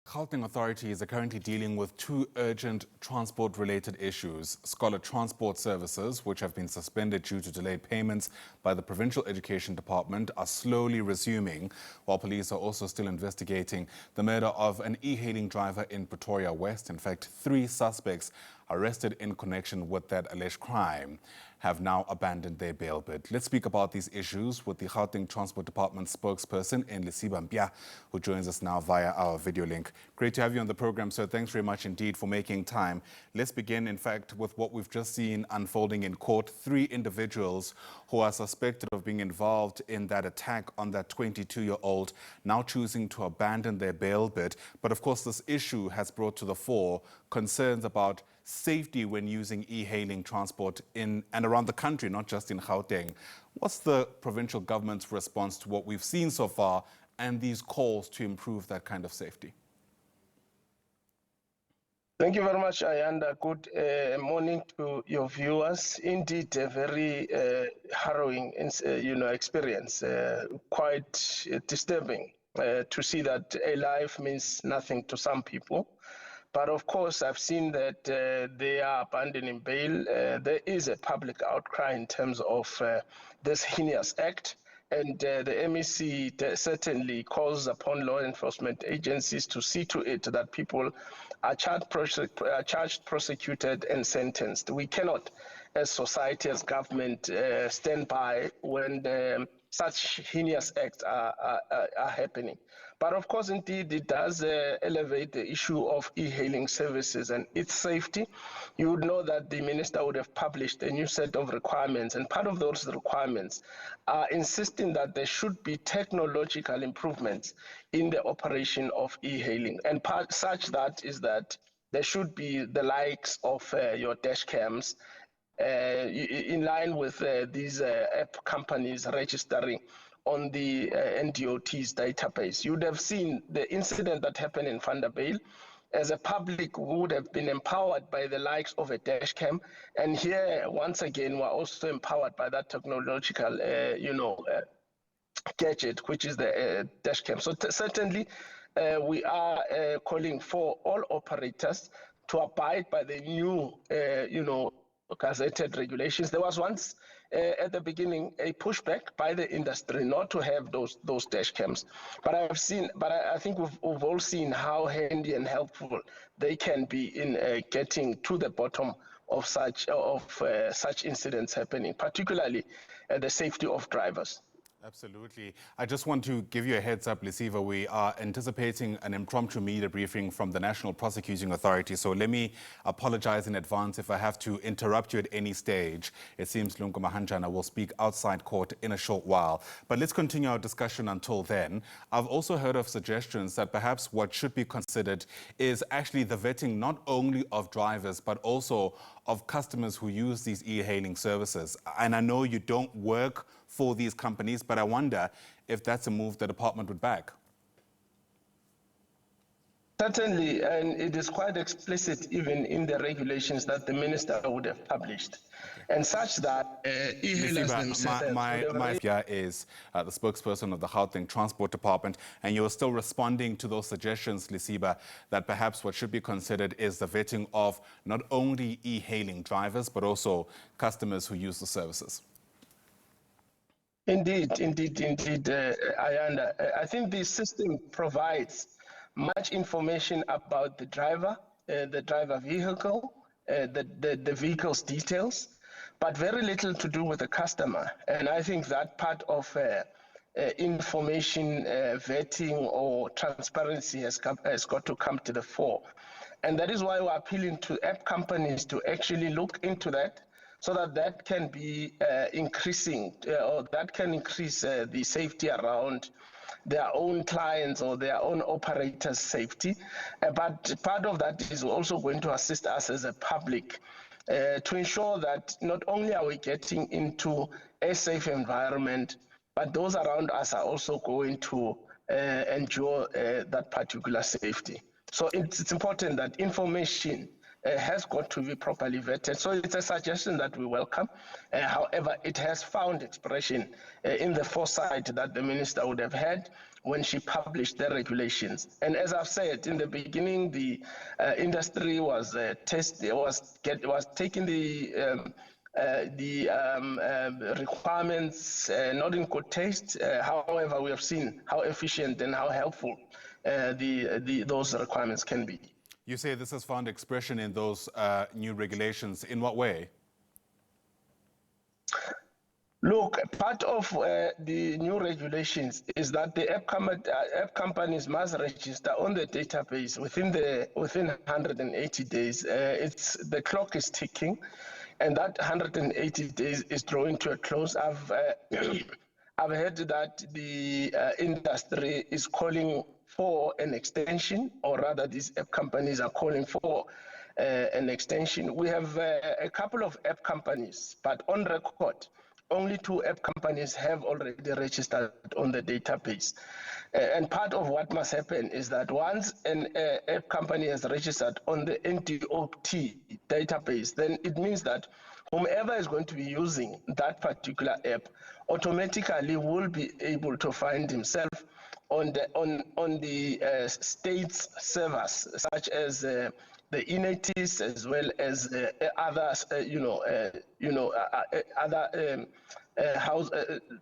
Gauteng authorities are currently dealing with two urgent transport-related issues. Scholar transport services, which have been suspended due to delayed payments by the Provincial Education Department, are slowly resuming, while police are also still investigating the murder of an e-hailing driver in Pretoria West. In fact, 3 suspects arrested in connection with that alleged crime have now abandoned their bail bid. Let's speak about these issues with the Gauteng Transport Department spokesperson in Lesiba, Mpya, who joins us now via our video link. Great to have you on the program, sir. Thanks very much indeed for making time. Let's begin, in fact, with what we've just seen unfolding in court. 3 individuals who are suspected of being involved in that attack on that 22-year-old now choosing to abandon their bail bid. But of course, this issue has brought to the fore concerns about safety when using e-hailing transport in and around the country, not just in Gauteng. What's the provincial government's response to what we've seen so far and these calls to improve that kind of safety? Thank you very much, Ayanda. Good morning to your viewers. Indeed, a very harrowing, experience. Quite disturbing to see that a life means nothing to some people. But of course, I've seen that they are abandoning bail. There is a public outcry in terms of this heinous act. And the MEC certainly calls upon law enforcement agencies to see to it that people are charged, prosecuted, and sentenced. We cannot, as society, as government, stand by when such heinous acts are happening. But of course, indeed, it does elevate the issue of e-hailing services and its safety. You would know that the minister would have published a new set of requirements, and part of those requirements are insisting that there should be technological improvements in the operation of e-hailing. And such that is that there should be the likes of your dash cams in line with these app companies registering on the NDOT's database. You would have seen the incident that happened in Vanderbijl. As a public, we would have been empowered by the likes of a dash cam. And here, once again, we're also empowered by that technological, gadget, which is the dash cam. So certainly, we are calling for all operators to abide by the new, gazetted regulations. There was once at the beginning a pushback by the industry not to have those dash cams, but I think we've all seen how handy and helpful they can be in getting to the bottom of such incidents happening, particularly the safety of drivers. Absolutely. I just want to give you a heads up, Lesiba. We are anticipating an impromptu media briefing from the National Prosecuting Authority. So let me apologize in advance if I have to interrupt you at any stage. It seems Lungu Mahanjana will speak outside court in a short while. But let's continue our discussion until then. I've also heard of suggestions that perhaps what should be considered is actually the vetting not only of drivers, but also of customers who use these e-hailing services. And I know you don't work for these companies, but I wonder if that's a move the department would back. Certainly, and it is quite explicit even in the regulations that the minister would have published. Okay. And such that e-hailers themselves... My Mpya is the spokesperson of the Gauteng Transport Department, and you're still responding to those suggestions, Lesiba, that perhaps what should be considered is the vetting of not only e-hailing drivers, but also customers who use the services. Indeed, Ayanda. I think the system provides much information about the driver vehicle, the vehicle's details, but very little to do with the customer. And I think that part of information vetting or transparency has got to come to the fore. And that is why we're appealing to app companies to actually look into that, so that can be increasing, or that can increase the safety around their own clients or their own operators' safety. But part of that is also going to assist us as a public to ensure that not only are we getting into a safe environment, but those around us are also going to endure that particular safety. So it's important that information has got to be properly vetted. So it's a suggestion that we welcome. However, it has found expression in the foresight that the minister would have had when she published the regulations. And as I've said in the beginning, the industry was taking the requirements not in good taste. However, we have seen how efficient and how helpful those requirements can be. You say this has found expression in those new regulations. In what way? Look, part of the new regulations is that the app companies must register on the database within 180 days. The clock is ticking, and that 180 days is drawing to a close. I've I've heard that the industry is calling for an extension, or rather, these app companies are calling for an extension. We have a couple of app companies, but on record, only 2 app companies have already registered on the database. And part of what must happen is that once an app company has registered on the NDOT database, then it means that whomever is going to be using that particular app automatically will be able to find himself on the state's servers, such as the e-NATIS, as well as others, other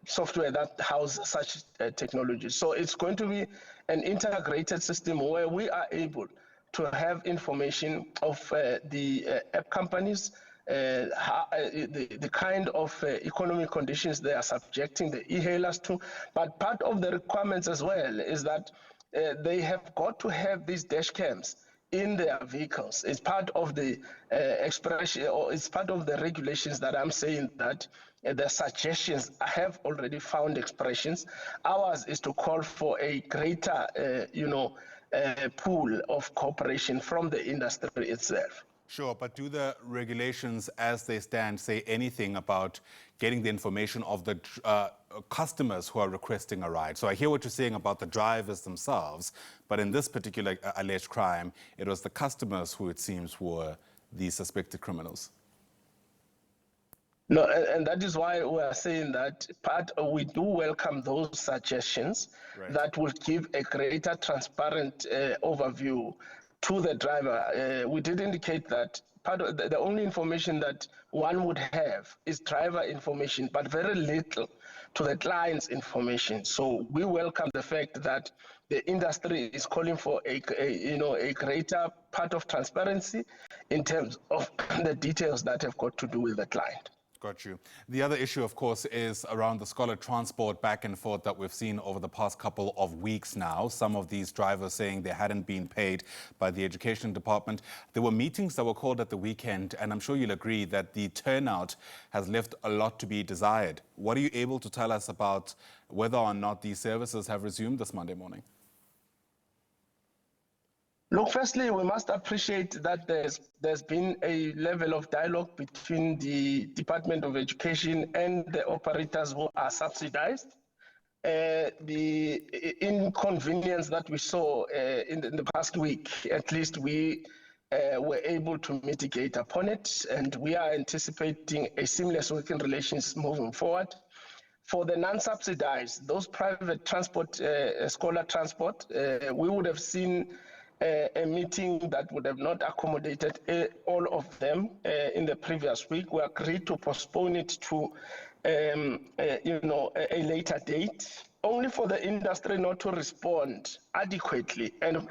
software that house such technology. So it's going to be an integrated system where we are able to have information of the app companies, the kind of economic conditions they are subjecting the e-hailers to. But part of the requirements as well is that they have got to have these dash cams in their vehicles. It's part of the expression, or it's part of the regulations that I'm saying that the suggestions have already found expressions. Ours is to call for a greater, pool of cooperation from the industry itself. Sure, but do the regulations as they stand say anything about getting the information of the customers who are requesting a ride? So I hear what you're saying about the drivers themselves, but in this particular alleged crime, it was the customers who it seems were the suspected criminals. No, and that is why we are saying that we do welcome those suggestions that will give a greater transparent overview to the driver. We did indicate that part of the only information that one would have is driver information, but very little to the client's information. So we welcome the fact that the industry is calling for a greater part of transparency in terms of the details that have got to do with the client. Got you. The other issue, of course, is around the scholar transport back and forth that we've seen over the past couple of weeks now. Some of these drivers saying they hadn't been paid by the Education Department. There were meetings that were called at the weekend, and I'm sure you'll agree that the turnout has left a lot to be desired. What are you able to tell us about whether or not these services have resumed this Monday morning? Look, firstly, we must appreciate that there's been a level of dialogue between the Department of Education and the operators who are subsidized. The inconvenience that we saw in the past week, at least we were able to mitigate upon it, and we are anticipating a seamless working relations moving forward. For the non-subsidized, those private transport, scholar transport, we would have seen a meeting that would have not accommodated all of them in the previous week. We agreed to postpone it to, a later date, only for the industry not to respond adequately. And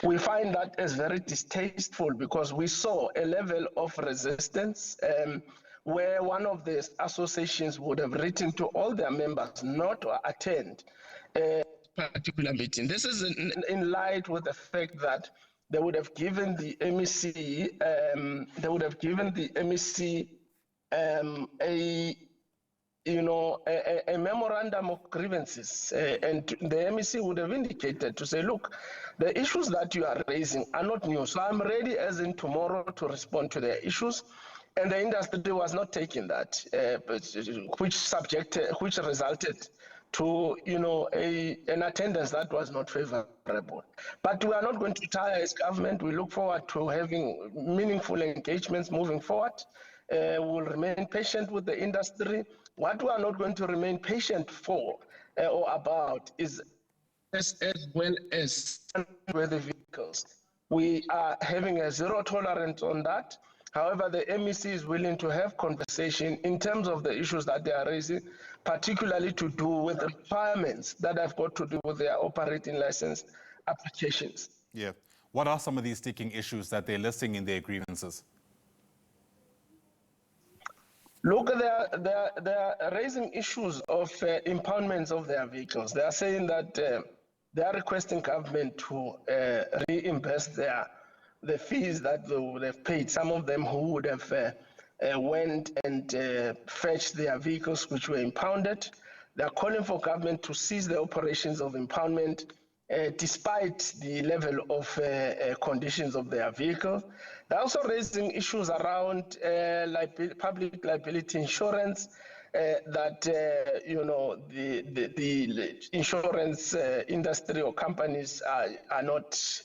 we find that as very distasteful because we saw a level of resistance where one of the associations would have written to all their members not to attend particular meeting. This is in light with the fact that they would have given the MEC, a memorandum of grievances, and the MEC would have indicated to say, look, the issues that you are raising are not new, so I'm ready as in tomorrow to respond to their issues. And the industry was not taking that, which resulted to, an attendance that was not favorable. But we are not going to tire as government. We look forward to having meaningful engagements moving forward. We'll remain patient with the industry. What we are not going to remain patient for or about is as well as with the vehicles. We are having a zero tolerance on that. However, the MEC is willing to have conversation in terms of the issues that they are raising, particularly to do with the requirements that have got to do with their operating license applications. Yeah. What are some of these sticking issues that they're listing in their grievances? Look, they are raising issues of impoundments of their vehicles. They are saying that they are requesting government to reimburse the fees that they would have paid. Some of them who would have went and fetched their vehicles which were impounded. They are calling for government to cease the operations of impoundment despite the level of conditions of their vehicle. They're also raising issues around public liability insurance, that the insurance industry or companies are not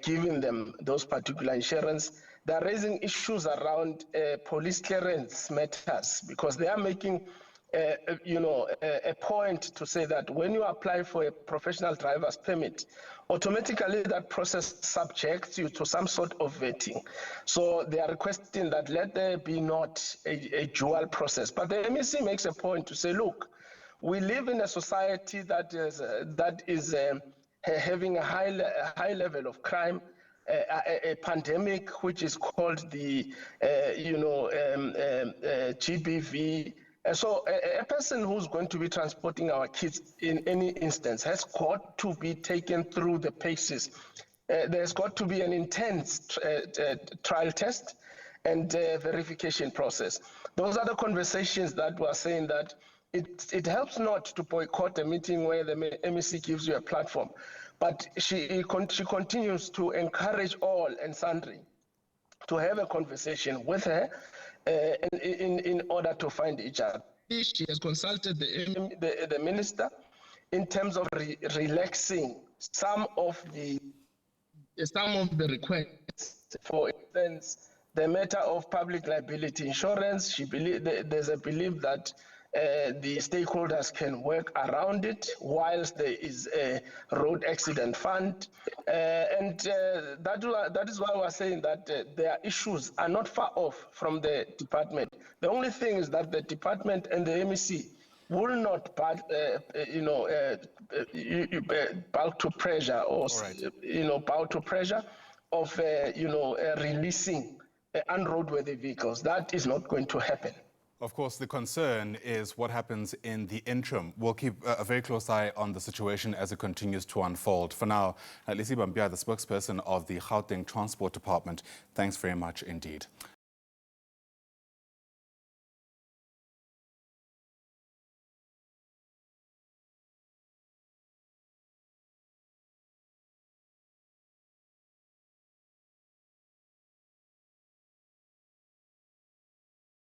giving them those particular insurance. They're raising issues around police clearance matters because they are making a point to say that when you apply for a professional driver's permit, automatically that process subjects you to some sort of vetting. So they are requesting that let there be not a dual process. But the MEC makes a point to say, look, we live in a society that is having a high level of crime, a pandemic which is called the GBV. So a person who's going to be transporting our kids in any instance has got to be taken through the paces. There's got to be an intense trial test and verification process. Those are the conversations that we're saying that it helps not to boycott a meeting where the MEC gives you a platform, but she continues to encourage all and sundry to have a conversation with her in order to find each other. She has consulted the minister in terms of relaxing some of the requests. For instance, the matter of public liability insurance, there's a belief that the stakeholders can work around it whilst there is a road accident fund. That is why we're saying that their issues are not far off from the department. The only thing is that the department and the MEC will not bow to pressure or bow to pressure of releasing unroadworthy vehicles. That is not going to happen. Of course, the concern is what happens in the interim. We'll keep a very close eye on the situation as it continues to unfold. For now, Lesiba Mpya, the spokesperson of the Gauteng Transport Department, thanks very much indeed.